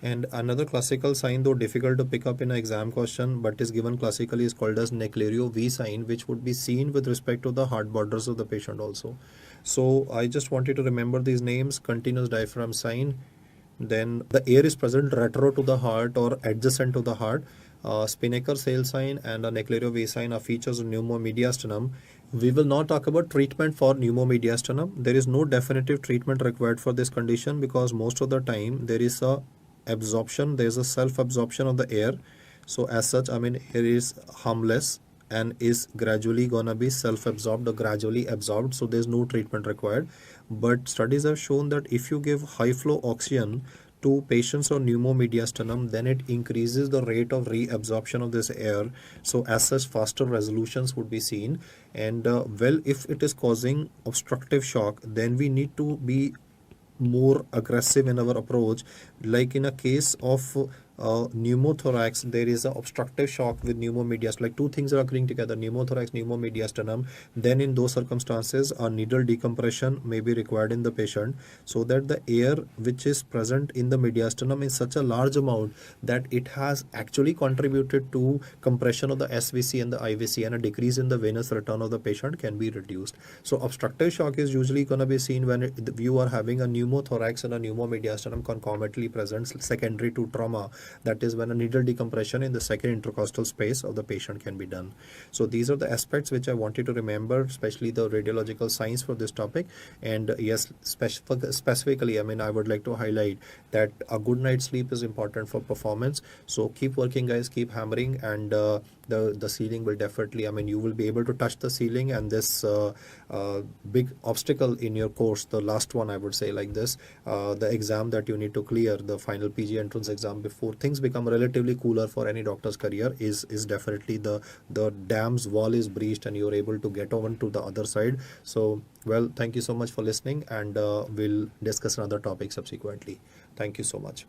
And another classical sign, though difficult to pick up in an exam question, but is given classically, is called as Necklerio V sign, which would be seen with respect to the heart borders of the patient also. So I just want you to remember these names: continuous diaphragm sign, then the air is present retro to the heart or adjacent to the heart. Spinnaker sail sign and a Necklerio V sign are features of pneumomediastinum. We will now talk about treatment for pneumomediastinum. There is no definitive treatment required for this condition, because most of the time there is a absorption, there is a self-absorption of the air. So as such, I mean, air is harmless and is gradually gonna be self-absorbed or gradually absorbed, so there's no treatment required. But studies have shown that if you give high flow oxygen to patients on pneumomediastinum, then it increases the rate of reabsorption of this air. So as such, faster resolutions would be seen. And well, if it is causing obstructive shock, then we need to be more aggressive in our approach. Like in a case of pneumothorax, there is an obstructive shock with pneumomediastinum. Like two things are occurring together: pneumothorax, pneumomediastinum. Then in those circumstances, a needle decompression may be required in the patient, so that the air which is present in the mediastinum is such a large amount that it has actually contributed to compression of the SVC and the IVC, and a decrease in the venous return of the patient can be reduced. So obstructive shock is usually going to be seen when you are having a pneumothorax and a pneumomediastinum concomitantly present, secondary to trauma. That is when a needle decompression in the second intercostal space of the patient can be done. So these are the aspects which I want you to remember, especially the radiological science for this topic. And yes, specifically, I mean, I would like to highlight that a good night's sleep is important for performance. So keep working, guys, keep hammering, and the ceiling will definitely, I mean, you will be able to touch the ceiling. And this big obstacle in your course, the last one, I would say like this, the exam that you need to clear, the final PG entrance exam, before things become relatively cooler for any doctor's career, is definitely the dam's wall is breached and you're able to get on to the other side. So well, thank you so much for listening, and we'll discuss another topic subsequently. Thank you so much.